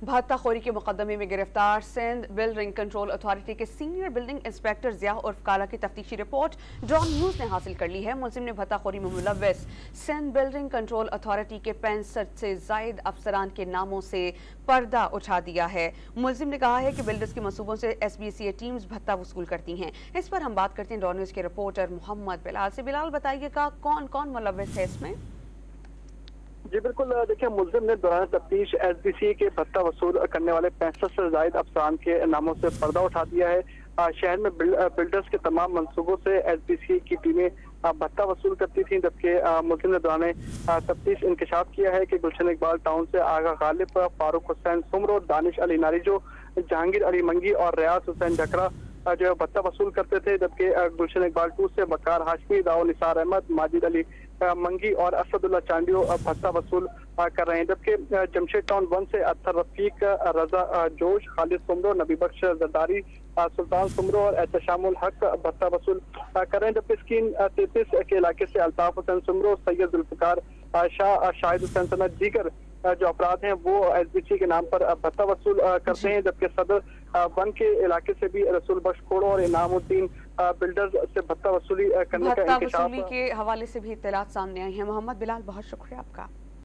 भत्ता खोरी के मुकदमे में गिरफ्तार सिंध बिल्डिंग कंट्रोल अथॉरिटी के सीनियर बिल्डिंग इंस्पेक्टर जिया उर्फ काला की तफ्तीशी रिपोर्ट डॉन न्यूज ने हासिल कर ली है। मुलजिम ने भत्ता खोरी में मुलव्वस सिंध बिल्डिंग कंट्रोल अथॉरिटी के 65 से जायद अफसरान के नामों से पर्दा उठा दिया है। मुलजिम ने कहा है कि बिल्डर्स के मंसूबों से SBCA टीम्स भत्ता वसूल करती हैं। इस पर हम बात करते हैं डॉन न्यूज के रिपोर्टर मोहम्मद बिलाल से। बिलाल, बताइएगा कौन कौन मुलव्वस है इसमें? जी बिल्कुल, देखिए मुलजिम ने दौरान तफ्तीश SBCA के भत्ता वसूल करने वाले 65 से जायद अफसरान के नामों से पर्दा उठा दिया है। शहर में बिल्डर्स के तमाम मंसूबों से SBCA की टीमें भत्ता वसूल करती थीं, जबकि मुलजिम ने दौरान तफ्तीश इंकशाफ किया है कि गुलशन इकबाल टाउन से आगा गालिब, फारूक हुसैन सुमरो, दानिश अली नारिजो, जहांगीर अली मंगी और रियाज हुसैन जकरा जो है भत्ता वसूल करते थे, जबकि गुलशन इकबाल 2 से वकार हाशमी, दाओ निसार अहमद, माजिद अली मंगी और असदुल्ला चांडियो भत्ता वसूल कर रहे हैं। जबकि जमशेद टाउन 1 से अत्तर रफीक, रजा जोश, खालिद सुमरो, नबी बख्श जरदारी, सुल्तान सुमरो और एहतशामुल हक भत्ता वसूल कर रहे हैं। जबकि स्कीम 33 के इलाके से अल्ताफ हुसैन सुमरो, सैयद जुल्फिकार शाह, शाहिद हुसैन सनत दीगर जो अपराध हैं वो SBCA के नाम पर भत्ता वसूल करते हैं। जबकि सदर 1 के इलाके से भी रसूल बख्श खोड़ो और इनामुद्दीन बिल्डर्स से भत्ता वसूली करने का इंकशाफ के हवाले से भी इत्तलात सामने आई है। मोहम्मद बिलाल, बहुत शुक्रिया आपका।